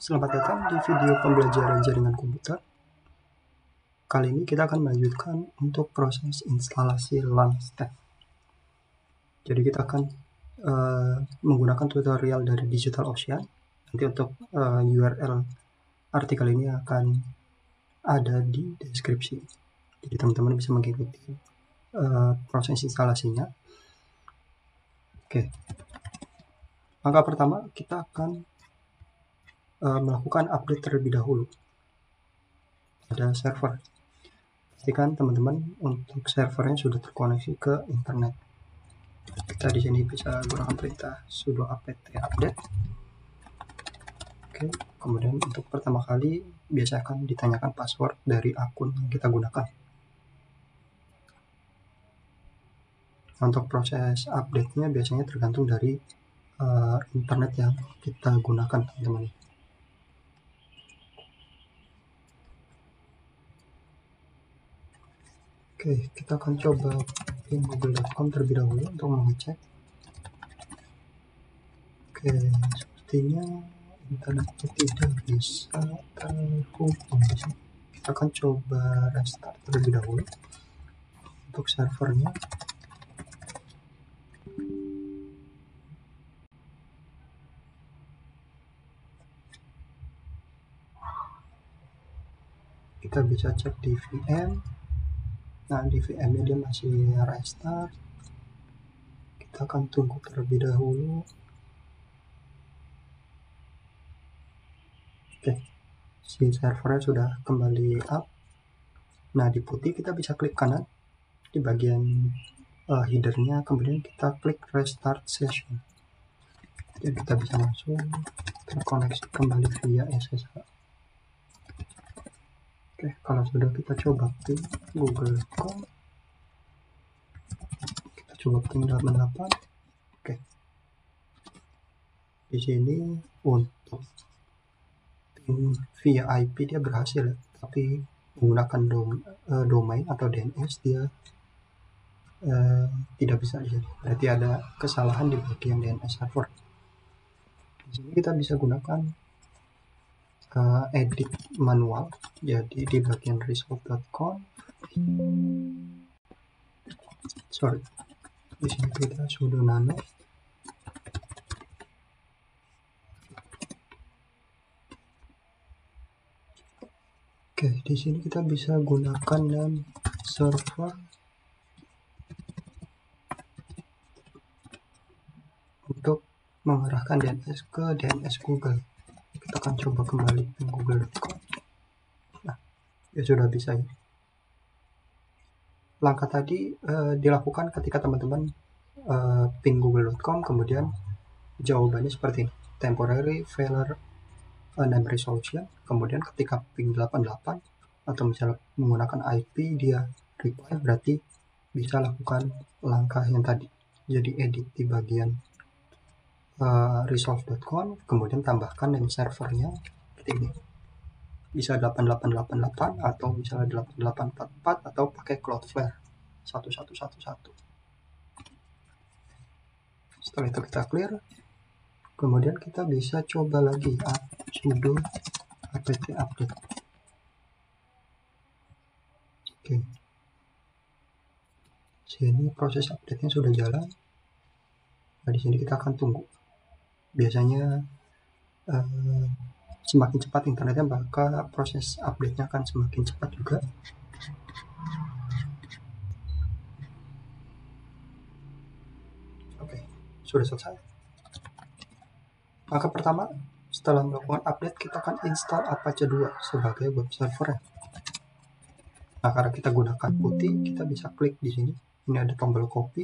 Selamat datang di video pembelajaran jaringan komputer. Kali ini kita akan melanjutkan untuk proses instalasi LAN stack. Jadi kita akan menggunakan tutorial dari Digital Ocean. Nanti untuk URL artikel ini akan ada di deskripsi. Jadi teman-teman bisa mengikuti proses instalasinya. Oke. Langkah pertama kita akan melakukan update terlebih dahulu pada server. Pastikan teman-teman untuk servernya sudah terkoneksi ke internet. Kita di sini bisa gunakan perintah sudo apt update. Oke, kemudian untuk pertama kali biasakan ditanyakan password dari akun yang kita gunakan. Untuk proses update-nya biasanya tergantung dari internet yang kita gunakan, teman-teman. Oke, kita akan coba pin google.com terlebih dahulu untuk mengecek. Oke, sepertinya internetnya tidak bisa terhubung. Kita akan coba restart terlebih dahulu untuk servernya. Kita bisa cek di VM. Nah, di VM nya dia masih restart. Kita akan tunggu terlebih dahulu. Oke, si servernya sudah kembali up. Nah, di putih kita bisa klik kanan di bagian headernya, kemudian kita klik restart session. Jadi kita bisa langsung terkoneksi kembali via SSH. Oke, kalau sudah kita coba pin google.com. Kita coba pin 88. Oke. Di sini untuk via IP dia berhasil, tapi menggunakan domain atau DNS dia tidak bisa di sini. Berarti ada kesalahan di bagian DNS server. Di sini kita bisa gunakan edit manual. Jadi di bagian resolve.com. Di sini kita sudo nano. Oke, di sini kita bisa gunakan name server untuk mengarahkan DNS ke DNS Google. Kita akan coba kembali ke google.com. Nah, ya sudah bisa ya. Langkah tadi dilakukan ketika teman-teman ping google.com, kemudian jawabannya seperti ini: temporary failure name resolution. Kemudian ketika ping 88 atau misalnya menggunakan IP dia reply, berarti bisa lakukan langkah yang tadi. Jadi edit di bagian resolve.com, kemudian tambahkan name servernya seperti ini. Bisa 8888 atau misalnya 8844 atau pakai Cloudflare 1111. Setelah itu kita clear. Kemudian kita bisa coba lagi sudo apt update. Oke. Sini proses update-nya sudah jalan. Nah, di sini kita akan tunggu. Biasanya semakin cepat internetnya, maka proses update-nya akan semakin cepat juga. Oke, sudah selesai. Maka pertama, setelah melakukan update, kita akan install Apache 2 sebagai web server. Nah, karena kita gunakan putih, kita bisa klik di sini. Ini ada tombol copy.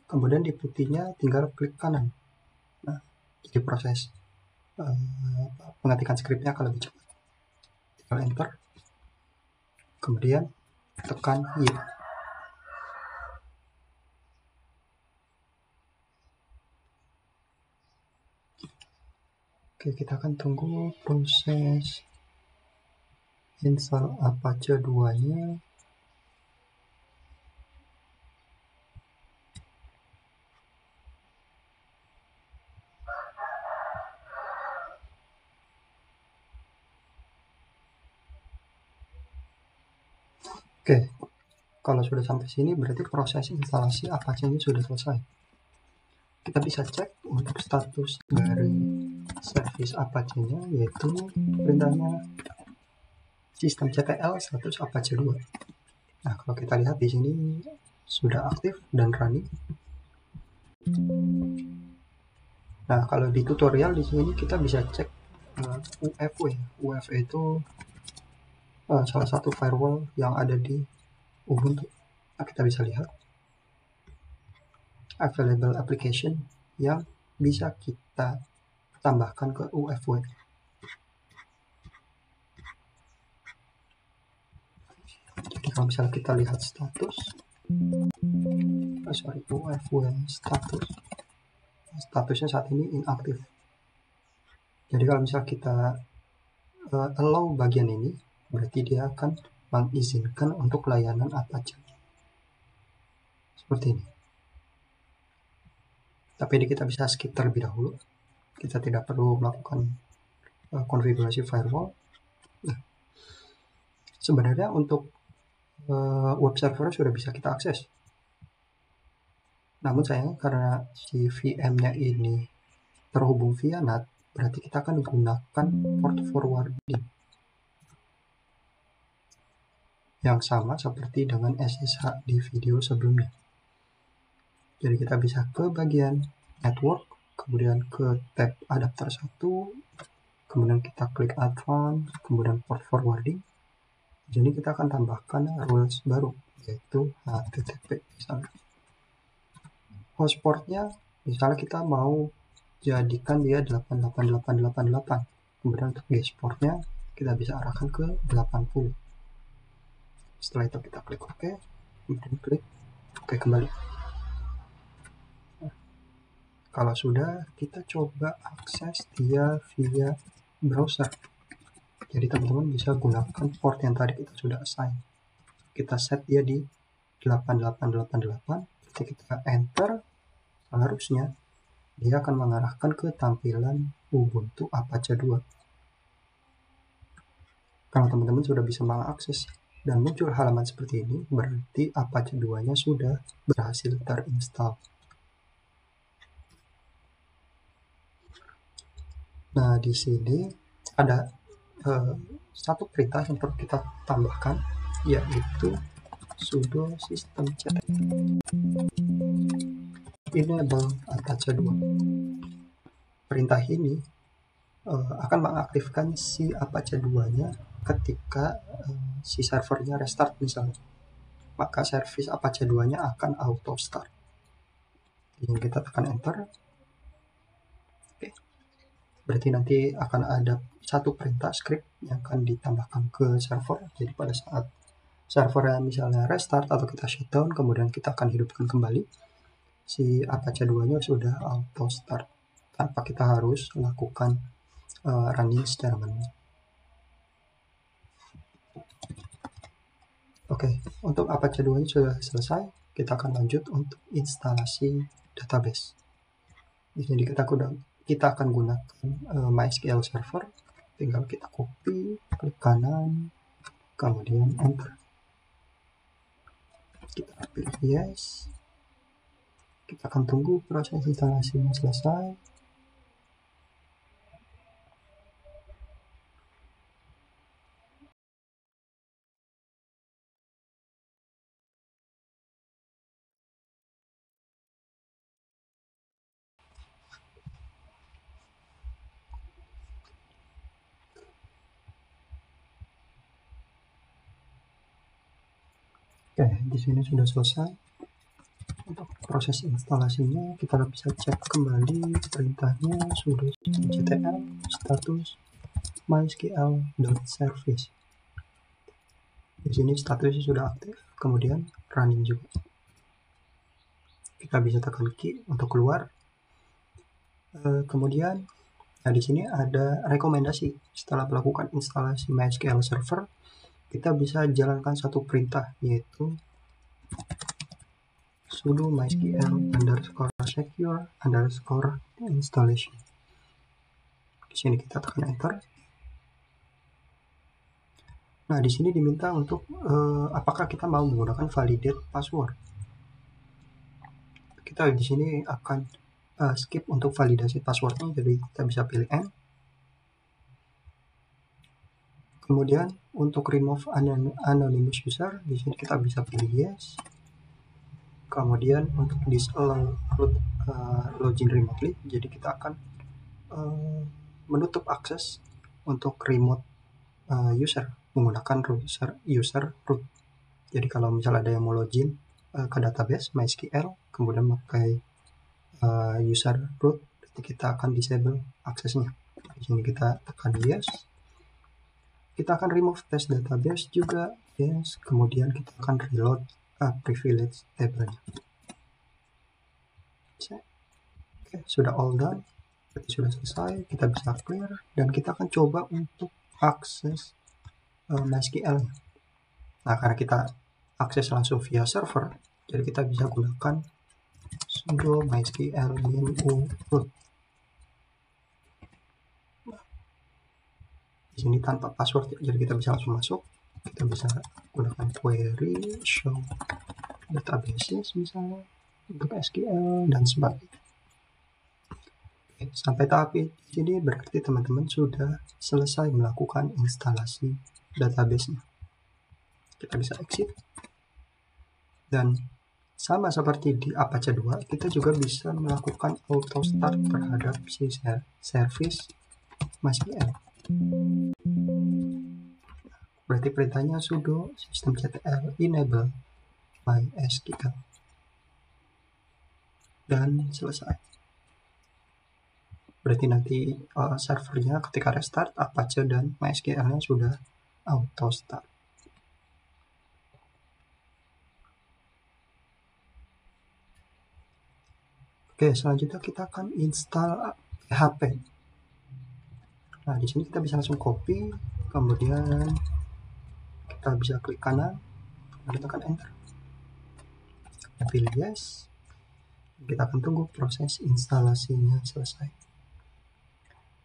Kemudian di putihnya tinggal klik kanan. Nah, jadi proses pengetikan skripnya akan lebih cepat. Tinggal enter. Kemudian tekan Y. Oke, kita akan tunggu proses install Apache 2-nya. Oke, kalau sudah sampai sini berarti proses instalasi Apache ini sudah selesai. Kita bisa cek untuk status dari service Apache-nya, yaitu perintahnya systemctl status Apache 2. Nah, kalau kita lihat di sini sudah aktif dan running. Nah, kalau di tutorial di sini kita bisa cek UFW. UFW itu salah satu firewall yang ada di Ubuntu. Nah, kita bisa lihat available application yang bisa kita tambahkan ke UFW. Jadi kalau misalnya kita lihat status, UFW statusnya saat ini inaktif. Jadi kalau misalnya kita allow bagian ini, berarti dia akan mengizinkan untuk layanan Apache. Seperti ini. Tapi ini kita bisa skip terlebih dahulu. Kita tidak perlu melakukan konfigurasi firewall. Nah, sebenarnya untuk web server sudah bisa kita akses. Namun sayang karena si VM-nya ini terhubung via NAT, berarti kita akan menggunakan port forwarding yang sama seperti dengan SSH di video sebelumnya. Jadi kita bisa ke bagian network, kemudian ke tab adapter 1, kemudian kita klik advance, kemudian port forwarding. Jadi kita akan tambahkan rules baru, yaitu HTTP misalnya. Host portnya misalnya kita mau jadikan dia 88888, kemudian untuk guest portnya kita bisa arahkan ke 80. Setelah itu kita klik OK, kemudian klik OK kembali. Kalau sudah, kita coba akses dia via browser. Jadi teman-teman bisa gunakan port yang tadi kita sudah assign. Kita set dia di 8888. Ketika kita enter, seharusnya dia akan mengarahkan ke tampilan Ubuntu Apache 2. Kalau teman-teman sudah bisa mengakses dan muncul halaman seperti ini, berarti Apache 2-nya sudah berhasil terinstall. Nah, di sini ada satu perintah yang perlu kita tambahkan, yaitu sudo systemctl enable Apache 2. Perintah ini akan mengaktifkan si Apache 2-nya ketika si servernya restart misalnya. Maka service Apache 2-nya akan auto start. Jadi kita tekan enter. Oke. Berarti nanti akan ada satu perintah script yang akan ditambahkan ke server. Jadi pada saat servernya misalnya restart atau kita shutdown, kemudian kita akan hidupkan kembali, si Apache 2-nya sudah auto start tanpa kita harus lakukan running secara manual. Oke, untuk Apache 2-nya sudah selesai, kita akan lanjut untuk instalasi database. Di sini kita akan gunakan MySQL Server. Tinggal kita copy, klik kanan, kemudian enter. Kita pilih yes. Kita akan tunggu proses instalasinya selesai. Oke, di sini sudah selesai. Untuk proses instalasinya kita bisa cek kembali perintahnya sudo systemctl status mysql.service. Di sini statusnya sudah aktif, kemudian running juga. Kita bisa tekan key untuk keluar. Kemudian di sini ada rekomendasi setelah melakukan instalasi MySQL Server, kita bisa jalankan satu perintah, yaitu sudo mysql_secure_installation. Di sini kita tekan enter. Nah, di sini diminta untuk apakah kita mau menggunakan validate password. Kita di sini akan skip untuk validasi passwordnya, jadi kita bisa pilih N. Kemudian untuk remove anonymous user, di sini kita bisa pilih yes. Kemudian untuk disallow root login remotely, jadi kita akan menutup akses untuk remote user menggunakan user root. Jadi kalau misalnya ada yang mau login ke database MySQL kemudian memakai user root, berarti kita akan disable aksesnya. Di sini kita tekan yes. Kita akan remove test database juga yes. Kemudian kita akan reload privilege table-nya. Oke, sudah all done. Berarti sudah selesai. Kita bisa clear dan kita akan coba untuk akses MySQL. Nah, karena kita akses langsung via server, jadi kita bisa gunakan sudo mysql root. Di sini tanpa password, jadi kita bisa langsung masuk. Kita bisa gunakan query show databases misalnya untuk SQL dan sebagainya. Oke, sampai tahap ini berarti teman-teman sudah selesai melakukan instalasi database-nya. Kita bisa exit. Dan sama seperti di Apache 2, kita juga bisa melakukan auto start terhadap si service MySQL. Berarti perintahnya sudo systemctl enable MySQL. Dan selesai. Berarti nanti servernya ketika restart, Apache dan MySQL-nya sudah auto start. Oke, selanjutnya kita akan install PHP. Nah, di sini kita bisa langsung copy, kemudian kita bisa klik kanan, kemudian tekan enter. Kita pilih yes. Kita akan tunggu proses instalasinya selesai.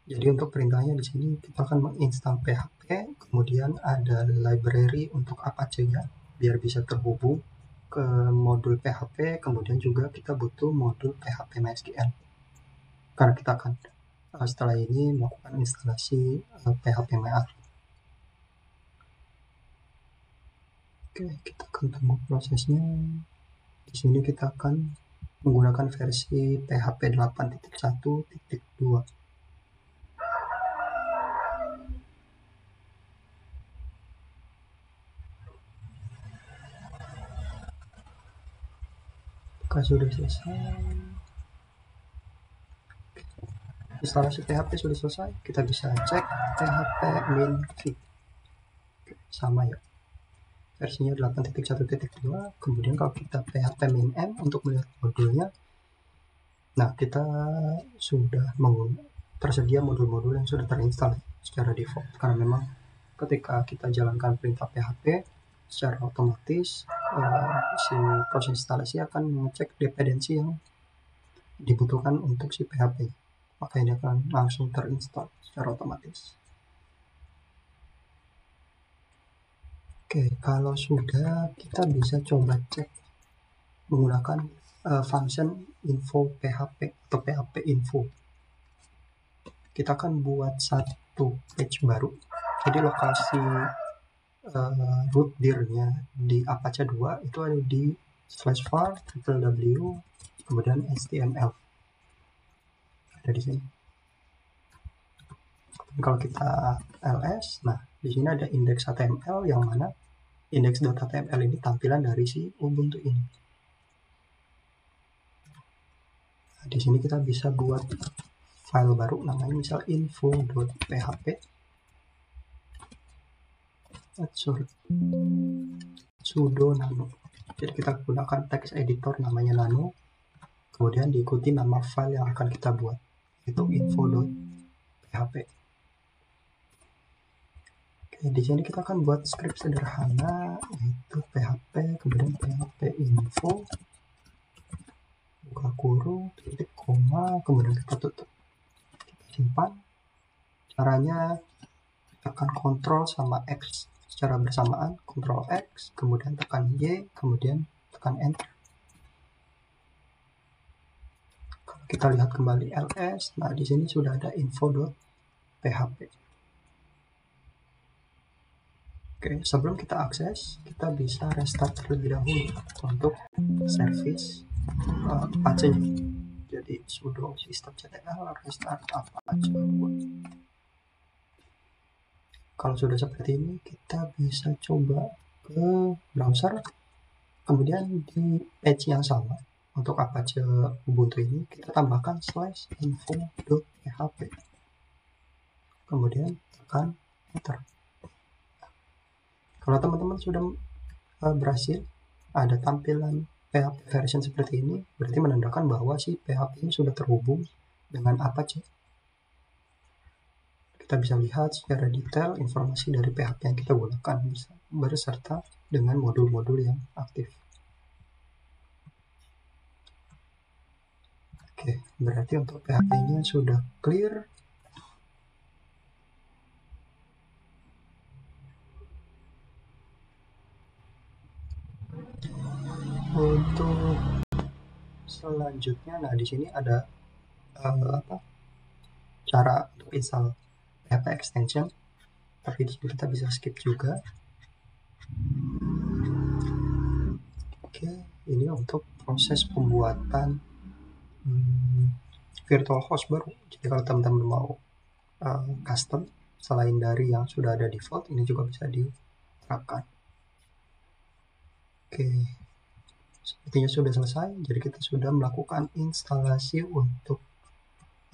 Jadi untuk perintahnya di sini kita akan menginstal PHP, kemudian ada library untuk Apache-nya biar bisa terhubung ke modul PHP, kemudian juga kita butuh modul PHP MySQL. Karena kita akan setelah ini melakukan instalasi PHP MyAdmin. Oke, kita akan tunggu prosesnya. Di sini kita akan menggunakan versi PHP 8.1.2. Jika sudah selesai, instalasi PHP sudah selesai, kita bisa cek PHP min-v. Sama ya, versinya 8.1.2. Kemudian kalau kita PHP min-m untuk melihat modulnya, nah kita sudah tersedia modul-modul yang sudah terinstall secara default, karena memang ketika kita jalankan perintah PHP secara otomatis si proses instalasi akan mengecek dependensi yang dibutuhkan untuk si PHP, maka ini akan langsung terinstall secara otomatis. Oke, kalau sudah, kita bisa coba cek menggunakan function info PHP atau PHP info. Kita akan buat satu page baru. Jadi lokasi root dir-nya di Apache 2 itu ada di /var www kemudian html. Ada di sini. Kalau kita ls, nah di sini ada index.html yang mana index.html ini tampilan dari si Ubuntu ini. Nah, di sini kita bisa buat file baru namanya misal info.php. Sudo nano. Jadi kita gunakan text editor namanya nano, kemudian diikuti nama file yang akan kita buat, itu info.php. Oke, di sini kita akan buat script sederhana, yaitu php, kemudian php info, buka kurung, titik koma, kemudian kita tutup. Kita simpan. Caranya tekan Ctrl sama X secara bersamaan, Ctrl X, kemudian tekan Y, kemudian tekan Enter. Kalau kita lihat kembali ls, nah di sini sudah ada info.php. Oke, sebelum kita akses, kita bisa restart terlebih dahulu untuk service Apache-nya. Jadi sudo systemctl restart Apache. Kalau sudah seperti ini, kita bisa coba ke browser, kemudian di page yang sama untuk Apache Ubuntu ini kita tambahkan /info.php, kemudian tekan enter. Kalau teman-teman sudah berhasil ada tampilan PHP version seperti ini, berarti menandakan bahwa si PHP ini sudah terhubung dengan Apache. Kita bisa lihat secara detail informasi dari PHP yang kita gunakan berserta dengan modul-modul yang aktif. Oke, berarti untuk PHP-nya sudah clear. Untuk selanjutnya, nah di sini ada cara untuk install PHP extension, tapi di sini kita bisa skip juga. Oke, ini untuk proses pembuatan virtual host baru. Jadi kalau teman-teman mau custom selain dari yang sudah ada default, ini juga bisa diterapkan. Oke, sepertinya sudah selesai. Jadi kita sudah melakukan instalasi untuk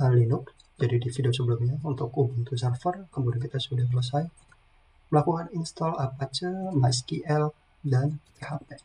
Linux. Jadi di video sebelumnya untuk Ubuntu server, kemudian kita sudah selesai melakukan install Apache, MySQL, dan PHP.